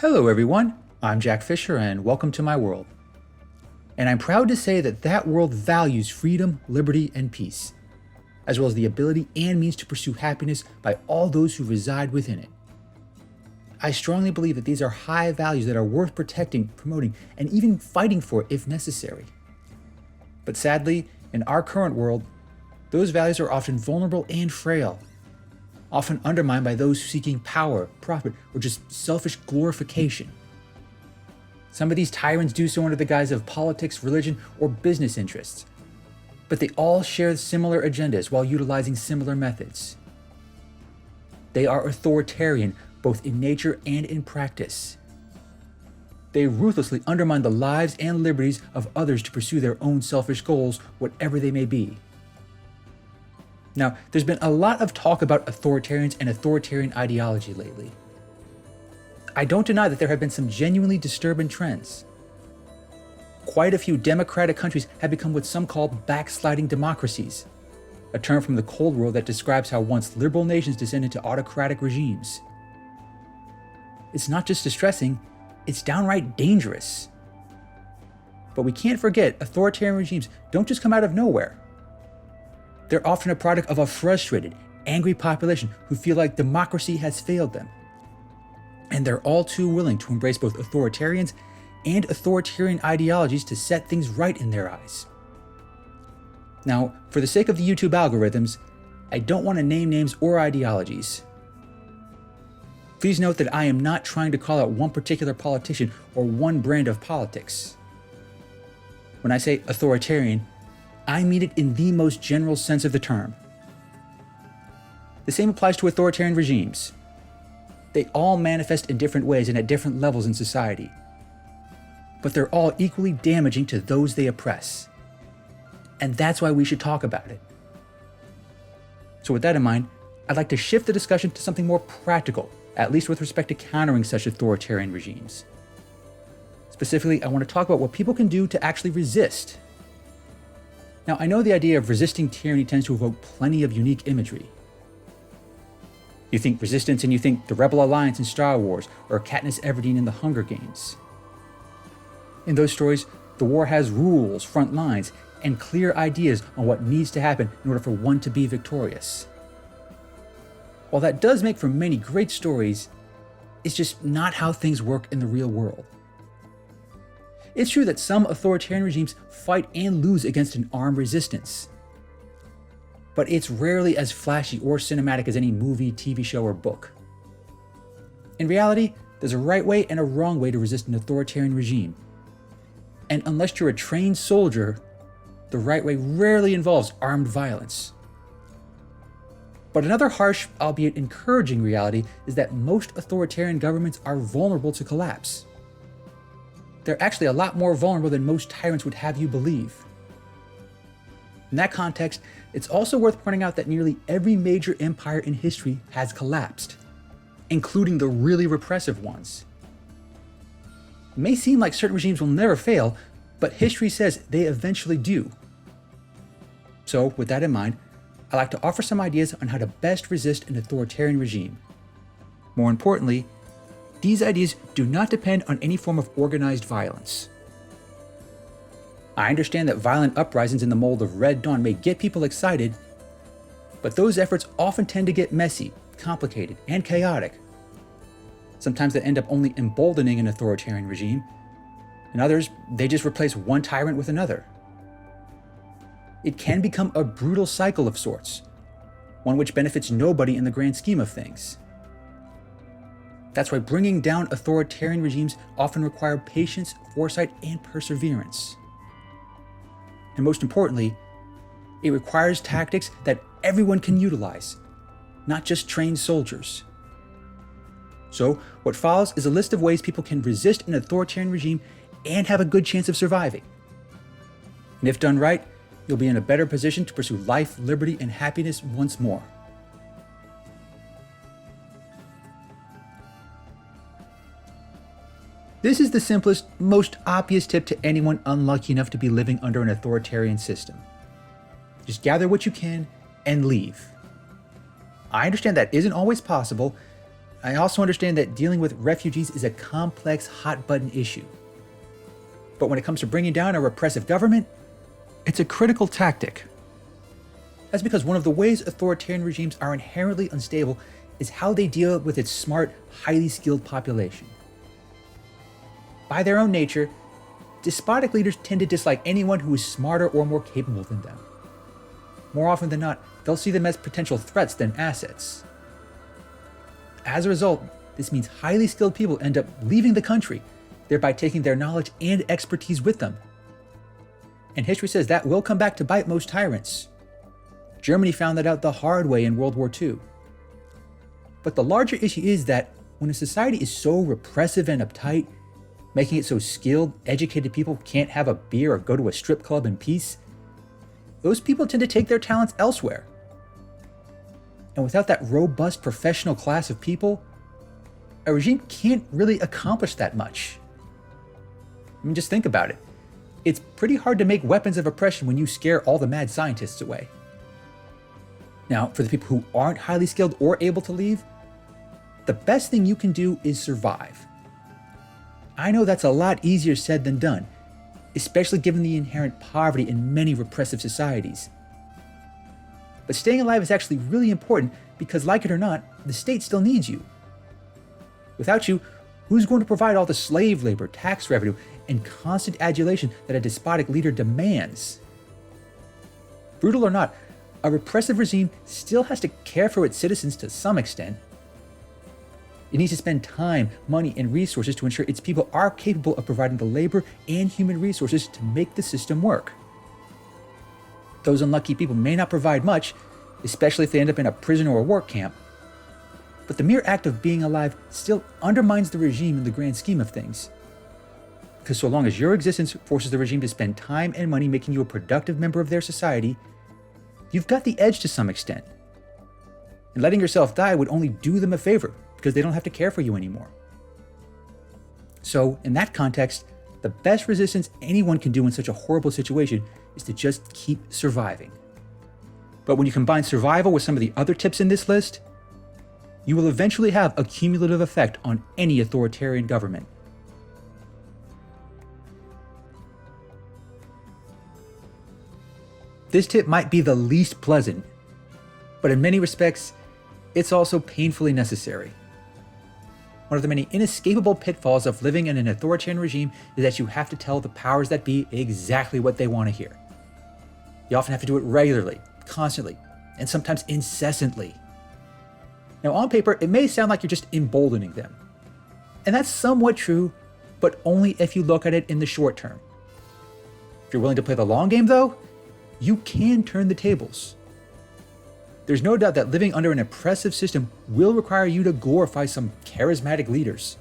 Hello everyone, I'm Jack Fisher and welcome to my world. And I'm proud to say that that world values freedom, liberty, and peace, as well as the ability and means to pursue happiness by all those who reside within it. I strongly believe that these are high values that are worth protecting, promoting, and even fighting for if necessary. But sadly, in our current world, those values are often vulnerable and frail, often undermined by those seeking power, profit, or just selfish glorification. Some of these tyrants do so under the guise of politics, religion, or business interests, but they all share similar agendas while utilizing similar methods. They are authoritarian, both in nature and in practice. They ruthlessly undermine the lives and liberties of others to pursue their own selfish goals, whatever they may be. Now, there's been a lot of talk about authoritarians and authoritarian ideology lately. I don't deny that there have been some genuinely disturbing trends. Quite a few democratic countries have become what some call backsliding democracies, a term from the Cold War that describes how once liberal nations descend into autocratic regimes. It's not just distressing, it's downright dangerous. But we can't forget, authoritarian regimes don't just come out of nowhere. They're often a product of a frustrated, angry population who feel like democracy has failed them. And they're all too willing to embrace both authoritarians and authoritarian ideologies to set things right in their eyes. Now, for the sake of the YouTube algorithms, I don't want to name names or ideologies. Please note that I am not trying to call out one particular politician or one brand of politics. When I say authoritarian, I mean it in the most general sense of the term. The same applies to authoritarian regimes. They all manifest in different ways and at different levels in society. But they're all equally damaging to those they oppress. And that's why we should talk about it. So with that in mind, I'd like to shift the discussion to something more practical, at least with respect to countering such authoritarian regimes. Specifically, I want to talk about what people can do to actually resist. Now, I know the idea of resisting tyranny tends to evoke plenty of unique imagery. You think resistance and you think the Rebel Alliance in Star Wars or Katniss Everdeen in the Hunger Games. In those stories, the war has rules, front lines, and clear ideas on what needs to happen in order for one to be victorious. While that does make for many great stories, it's just not how things work in the real world. It's true that some authoritarian regimes fight and lose against an armed resistance. But it's rarely as flashy or cinematic as any movie, TV show, or book. In reality, there's a right way and a wrong way to resist an authoritarian regime. And unless you're a trained soldier, the right way rarely involves armed violence. But another harsh, albeit encouraging reality is that most authoritarian governments are vulnerable to collapse. They're actually a lot more vulnerable than most tyrants would have you believe. In that context, it's also worth pointing out that nearly every major empire in history has collapsed, including the really repressive ones. It may seem like certain regimes will never fail, but history says they eventually do. So, with that in mind, I'd like to offer some ideas on how to best resist an authoritarian regime. More importantly, these ideas do not depend on any form of organized violence. I understand that violent uprisings in the mold of Red Dawn may get people excited, but those efforts often tend to get messy, complicated, and chaotic. Sometimes they end up only emboldening an authoritarian regime. In others, they just replace one tyrant with another. It can become a brutal cycle of sorts, one which benefits nobody in the grand scheme of things. That's why bringing down authoritarian regimes often require patience, foresight, and perseverance. And most importantly, it requires tactics that everyone can utilize, not just trained soldiers. So, what follows is a list of ways people can resist an authoritarian regime and have a good chance of surviving. And if done right, you'll be in a better position to pursue life, liberty, and happiness once more. This is the simplest, most obvious tip to anyone unlucky enough to be living under an authoritarian system. Just gather what you can and leave. I understand that isn't always possible, I also understand that dealing with refugees is a complex, hot-button issue. But when it comes to bringing down a repressive government, it's a critical tactic. That's because one of the ways authoritarian regimes are inherently unstable is how they deal with its smart, highly skilled population. By their own nature, despotic leaders tend to dislike anyone who is smarter or more capable than them. More often than not, they'll see them as potential threats than assets. As a result, this means highly skilled people end up leaving the country, thereby taking their knowledge and expertise with them. And history says that will come back to bite most tyrants. Germany found that out the hard way in World War II. But the larger issue is that when a society is so repressive and uptight, making it so skilled, educated people can't have a beer or go to a strip club in peace, those people tend to take their talents elsewhere. And without that robust professional class of people, a regime can't really accomplish that much. I mean, just think about it. It's pretty hard to make weapons of oppression when you scare all the mad scientists away. Now, for the people who aren't highly skilled or able to leave, the best thing you can do is survive. I know that's a lot easier said than done, especially given the inherent poverty in many repressive societies. But staying alive is actually really important because, like it or not, the state still needs you. Without you, who's going to provide all the slave labor, tax revenue, and constant adulation that a despotic leader demands? Brutal or not, a repressive regime still has to care for its citizens to some extent. It needs to spend time, money, and resources to ensure its people are capable of providing the labor and human resources to make the system work. Those unlucky people may not provide much, especially if they end up in a prison or a work camp. But the mere act of being alive still undermines the regime in the grand scheme of things. Because so long as your existence forces the regime to spend time and money making you a productive member of their society, you've got the edge to some extent. And letting yourself die would only do them a favor, because they don't have to care for you anymore. So, in that context, the best resistance anyone can do in such a horrible situation is to just keep surviving. But when you combine survival with some of the other tips in this list, you will eventually have a cumulative effect on any authoritarian government. This tip might be the least pleasant, but in many respects, it's also painfully necessary. One of the many inescapable pitfalls of living in an authoritarian regime is that you have to tell the powers that be exactly what they want to hear. You often have to do it regularly, constantly, and sometimes incessantly. Now, on paper, it may sound like you're just emboldening them. And that's somewhat true, but only if you look at it in the short term. If you're willing to play the long game, though, you can turn the tables. There's no doubt that living under an oppressive system will require you to glorify some charismatic leaders.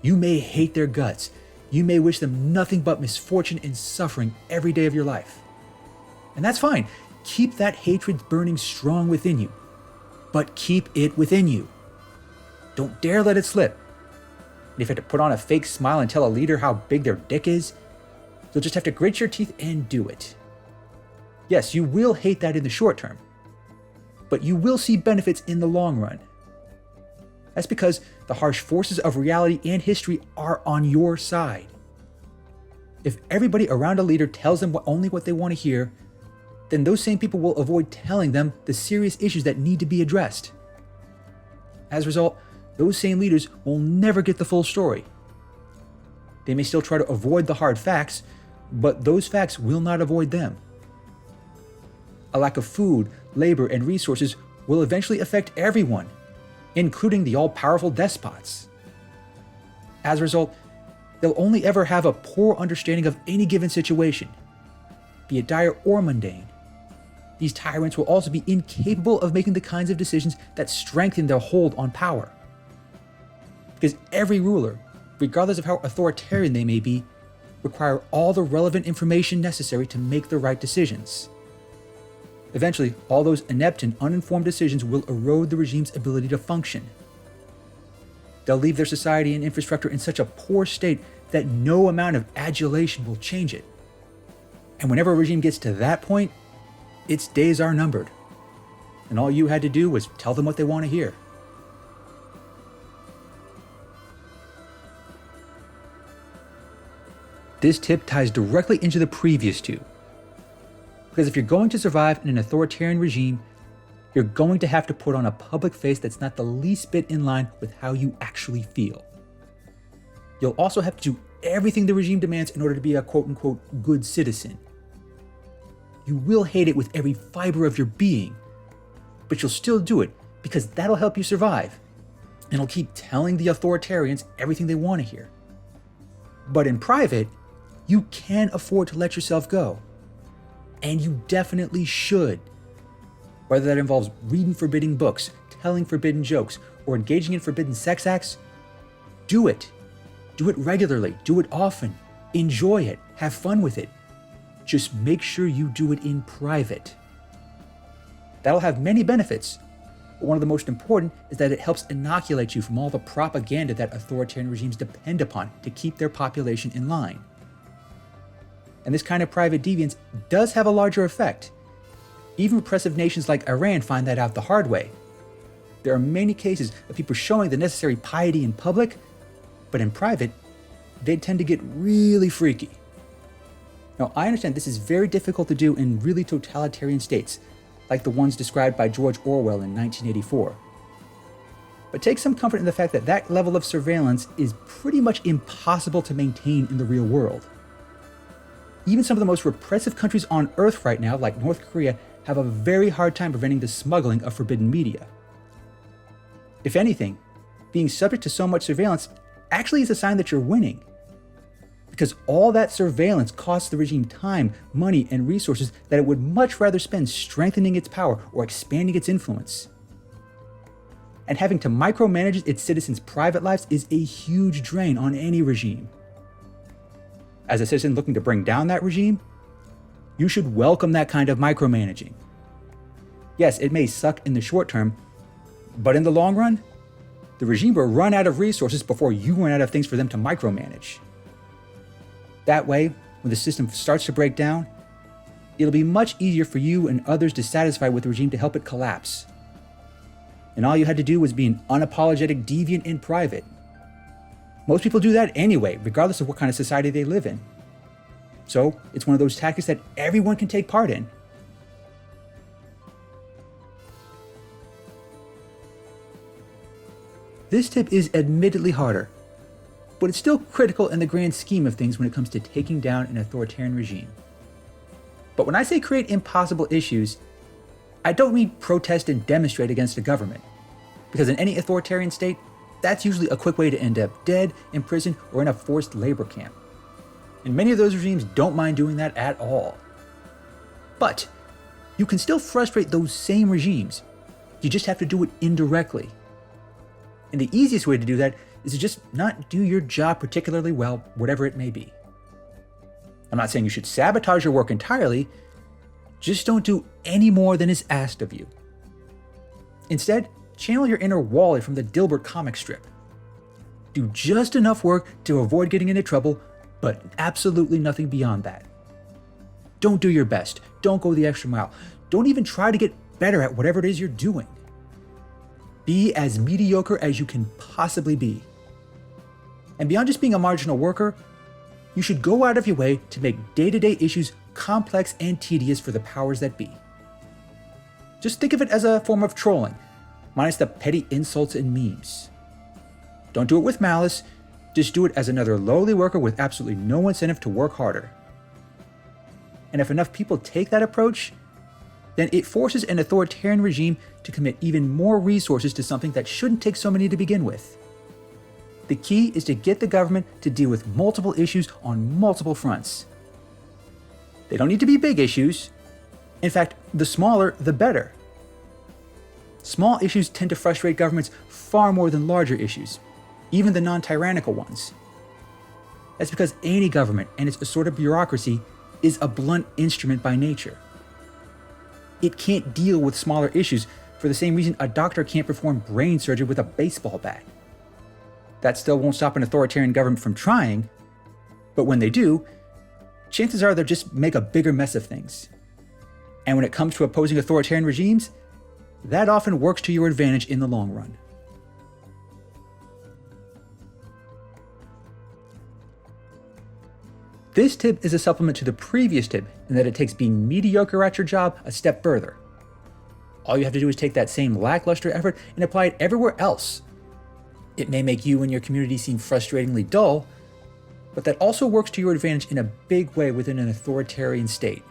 You may hate their guts. You may wish them nothing but misfortune and suffering every day of your life. And that's fine. Keep that hatred burning strong within you. But keep it within you. Don't dare let it slip. And if you have to put on a fake smile and tell a leader how big their dick is, you'll just have to grit your teeth and do it. Yes, you will hate that in the short term, but you will see benefits in the long run. That's because the harsh forces of reality and history are on your side. If everybody around a leader tells them only what they want to hear, then those same people will avoid telling them the serious issues that need to be addressed. As a result, those same leaders will never get the full story. They may still try to avoid the hard facts, but those facts will not avoid them. A lack of food, labor, and resources will eventually affect everyone, including the all-powerful despots. As a result, they'll only ever have a poor understanding of any given situation, be it dire or mundane. These tyrants will also be incapable of making the kinds of decisions that strengthen their hold on power. Because every ruler, regardless of how authoritarian they may be, require all the relevant information necessary to make the right decisions. Eventually, all those inept and uninformed decisions will erode the regime's ability to function. They'll leave their society and infrastructure in such a poor state that no amount of adulation will change it. And whenever a regime gets to that point, its days are numbered. And all you had to do was tell them what they want to hear. This tip ties directly into the previous two. Because if you're going to survive in an authoritarian regime, you're going to have to put on a public face that's not the least bit in line with how you actually feel. You'll also have to do everything the regime demands in order to be a quote-unquote good citizen. You will hate it with every fiber of your being, but you'll still do it because that'll help you survive. And it'll keep telling the authoritarians everything they want to hear. But in private, you can afford to let yourself go. And you definitely should. Whether that involves reading forbidden books, telling forbidden jokes, or engaging in forbidden sex acts, do it. Do it regularly, do it often, enjoy it, have fun with it. Just make sure you do it in private. That'll have many benefits, but one of the most important is that it helps inoculate you from all the propaganda that authoritarian regimes depend upon to keep their population in line. And this kind of private deviance does have a larger effect. Even repressive nations like Iran find that out the hard way. There are many cases of people showing the necessary piety in public, but in private, they tend to get really freaky. Now, I understand this is very difficult to do in really totalitarian states, like the ones described by George Orwell in 1984. But take some comfort in the fact that that level of surveillance is pretty much impossible to maintain in the real world. Even some of the most repressive countries on Earth right now, like North Korea, have a very hard time preventing the smuggling of forbidden media. If anything, being subject to so much surveillance actually is a sign that you're winning. Because all that surveillance costs the regime time, money, and resources that it would much rather spend strengthening its power or expanding its influence. And having to micromanage its citizens' private lives is a huge drain on any regime. As a citizen looking to bring down that regime, you should welcome that kind of micromanaging. Yes, it may suck in the short term, but in the long run, the regime will run out of resources before you run out of things for them to micromanage. That way, when the system starts to break down, it'll be much easier for you and others dissatisfied with the regime to help it collapse. And all you had to do was be an unapologetic deviant in private. Most people do that anyway, regardless of what kind of society they live in. So, it's one of those tactics that everyone can take part in. This tip is admittedly harder, but it's still critical in the grand scheme of things when it comes to taking down an authoritarian regime. But when I say create impossible issues, I don't mean protest and demonstrate against the government, because in any authoritarian state, that's usually a quick way to end up dead, in prison, or in a forced labor camp. And many of those regimes don't mind doing that at all. But you can still frustrate those same regimes. You just have to do it indirectly. And the easiest way to do that is to just not do your job particularly well, whatever it may be. I'm not saying you should sabotage your work entirely, just don't do any more than is asked of you. Instead, channel your inner Wally from the Dilbert comic strip. Do just enough work to avoid getting into trouble, but absolutely nothing beyond that. Don't do your best, don't go the extra mile, don't even try to get better at whatever it is you're doing. Be as mediocre as you can possibly be. And beyond just being a marginal worker, you should go out of your way to make day-to-day issues complex and tedious for the powers that be. Just think of it as a form of trolling, minus the petty insults and memes. Don't do it with malice, just do it as another lowly worker with absolutely no incentive to work harder. And if enough people take that approach, then it forces an authoritarian regime to commit even more resources to something that shouldn't take so many to begin with. The key is to get the government to deal with multiple issues on multiple fronts. They don't need to be big issues. In fact, the smaller, the better. Small issues tend to frustrate governments far more than larger issues, even the non-tyrannical ones. That's because any government and its assorted bureaucracy is a blunt instrument by nature. It can't deal with smaller issues for the same reason a doctor can't perform brain surgery with a baseball bat. That still won't stop an authoritarian government from trying, but when they do, chances are they'll just make a bigger mess of things. And when it comes to opposing authoritarian regimes, that often works to your advantage in the long run. This tip is a supplement to the previous tip in that it takes being mediocre at your job a step further. All you have to do is take that same lackluster effort and apply it everywhere else. It may make you and your community seem frustratingly dull, but that also works to your advantage in a big way within an authoritarian state.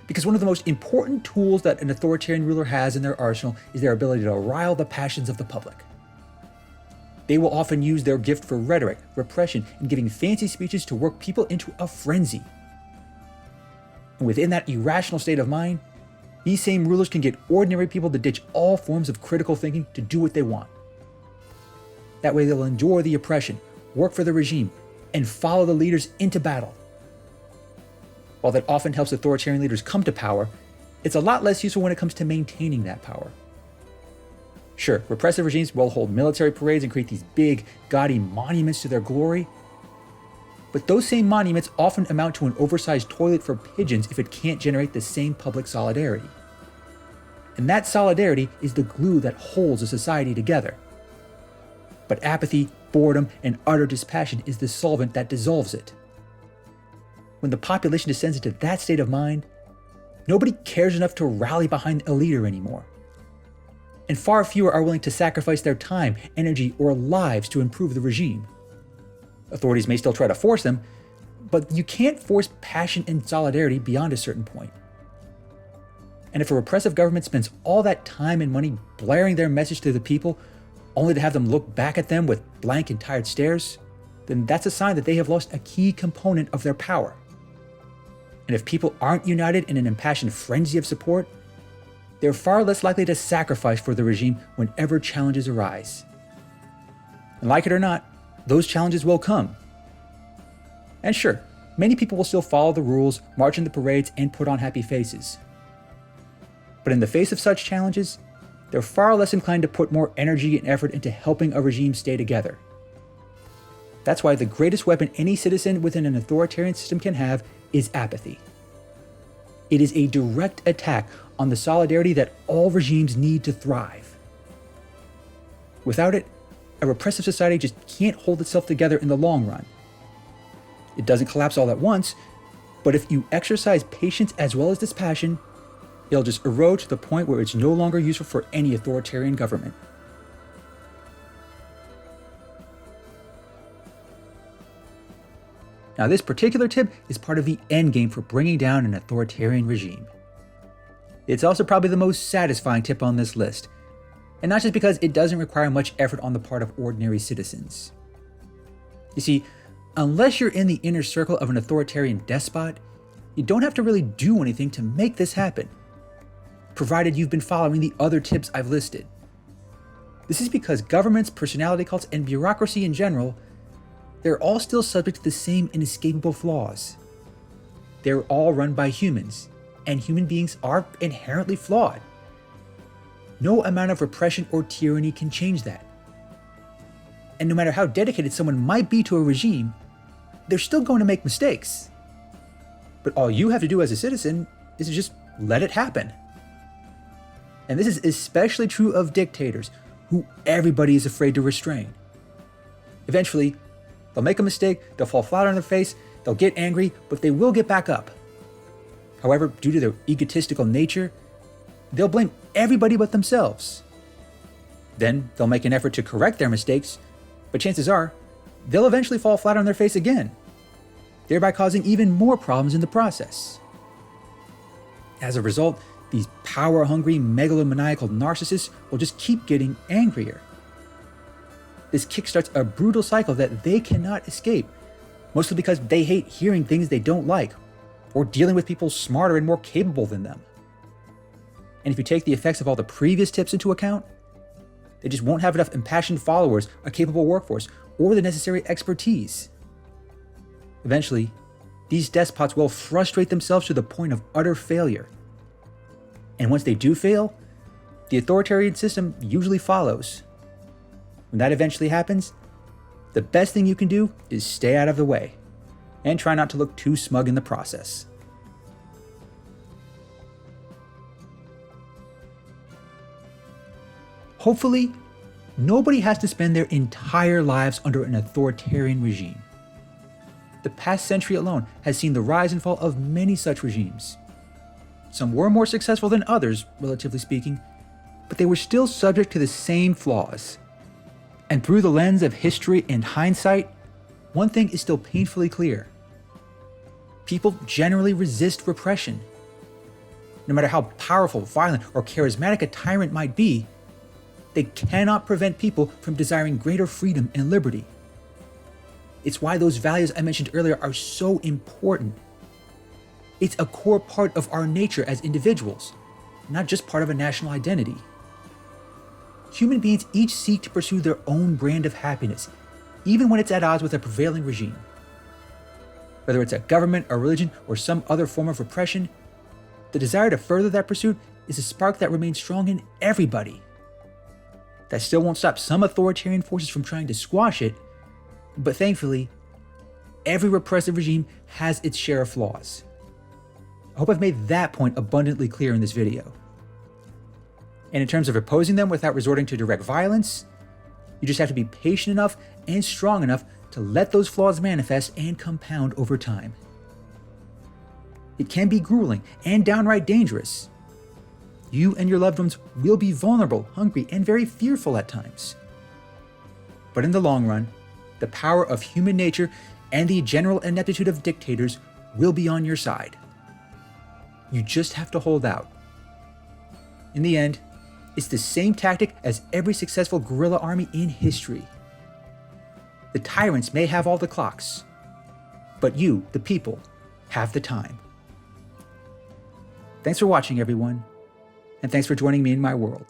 Because one of the most important tools that an authoritarian ruler has in their arsenal is their ability to rile the passions of the public. They will often use their gift for rhetoric, repression, and giving fancy speeches to work people into a frenzy. And within that irrational state of mind, these same rulers can get ordinary people to ditch all forms of critical thinking to do what they want. That way they'll endure the oppression, work for the regime, and follow the leaders into battle. While that often helps authoritarian leaders come to power, it's a lot less useful when it comes to maintaining that power. Sure, repressive regimes will hold military parades and create these big, gaudy monuments to their glory, but those same monuments often amount to an oversized toilet for pigeons if it can't generate the same public solidarity. And that solidarity is the glue that holds a society together. But apathy, boredom, and utter dispassion is the solvent that dissolves it. When the population descends into that state of mind, nobody cares enough to rally behind a leader anymore. And far fewer are willing to sacrifice their time, energy, or lives to improve the regime. Authorities may still try to force them, but you can't force passion and solidarity beyond a certain point. And if a repressive government spends all that time and money blaring their message to the people, only to have them look back at them with blank and tired stares, then that's a sign that they have lost a key component of their power. And if people aren't united in an impassioned frenzy of support, they're far less likely to sacrifice for the regime whenever challenges arise. And like it or not, those challenges will come. And sure, many people will still follow the rules, march in the parades, and put on happy faces. But in the face of such challenges, they're far less inclined to put more energy and effort into helping a regime stay together. That's why the greatest weapon any citizen within an authoritarian system can have is apathy. It is a direct attack on the solidarity that all regimes need to thrive. Without it, a repressive society just can't hold itself together in the long run. It doesn't collapse all at once, but if you exercise patience as well as dispassion, it'll just erode to the point where it's no longer useful for any authoritarian government. Now, this particular tip is part of the endgame for bringing down an authoritarian regime. It's also probably the most satisfying tip on this list, and not just because it doesn't require much effort on the part of ordinary citizens. You see, unless you're in the inner circle of an authoritarian despot, you don't have to really do anything to make this happen, provided you've been following the other tips I've listed. This is because governments, personality cults, and bureaucracy in general, they're all still subject to the same inescapable flaws. They're all run by humans, and human beings are inherently flawed. No amount of repression or tyranny can change that. And no matter how dedicated someone might be to a regime, they're still going to make mistakes. But all you have to do as a citizen is to just let it happen. And this is especially true of dictators, who everybody is afraid to restrain. Eventually, they'll make a mistake, they'll fall flat on their face, they'll get angry, but they will get back up. However, due to their egotistical nature, they'll blame everybody but themselves. Then they'll make an effort to correct their mistakes, but chances are, they'll eventually fall flat on their face again, thereby causing even more problems in the process. As a result, these power-hungry, megalomaniacal narcissists will just keep getting angrier. This kickstarts a brutal cycle that they cannot escape, mostly because they hate hearing things they don't like, or dealing with people smarter and more capable than them. And if you take the effects of all the previous tips into account, they just won't have enough impassioned followers, a capable workforce, or the necessary expertise. Eventually, these despots will frustrate themselves to the point of utter failure. And once they do fail, the authoritarian system usually follows. When that eventually happens, the best thing you can do is stay out of the way and try not to look too smug in the process. Hopefully, nobody has to spend their entire lives under an authoritarian regime. The past century alone has seen the rise and fall of many such regimes. Some were more successful than others, relatively speaking, but they were still subject to the same flaws. And through the lens of history and hindsight, one thing is still painfully clear. People generally resist repression. No matter how powerful, violent, or charismatic a tyrant might be, they cannot prevent people from desiring greater freedom and liberty. It's why those values I mentioned earlier are so important. It's a core part of our nature as individuals, not just part of a national identity. Human beings each seek to pursue their own brand of happiness, even when it's at odds with a prevailing regime. Whether it's a government, a religion, or some other form of repression, the desire to further that pursuit is a spark that remains strong in everybody. That still won't stop some authoritarian forces from trying to squash it, but thankfully, every repressive regime has its share of flaws. I hope I've made that point abundantly clear in this video. And in terms of opposing them without resorting to direct violence, you just have to be patient enough and strong enough to let those flaws manifest and compound over time. It can be grueling and downright dangerous. You and your loved ones will be vulnerable, hungry, and very fearful at times. But in the long run, the power of human nature and the general ineptitude of dictators will be on your side. You just have to hold out. In the end, it's the same tactic as every successful guerrilla army in history. The tyrants may have all the clocks, but you, the people, have the time. Thanks for watching, everyone, and thanks for joining me in my world.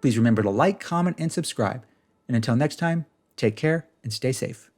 Please remember to like, comment, and subscribe. And until next time, take care and stay safe.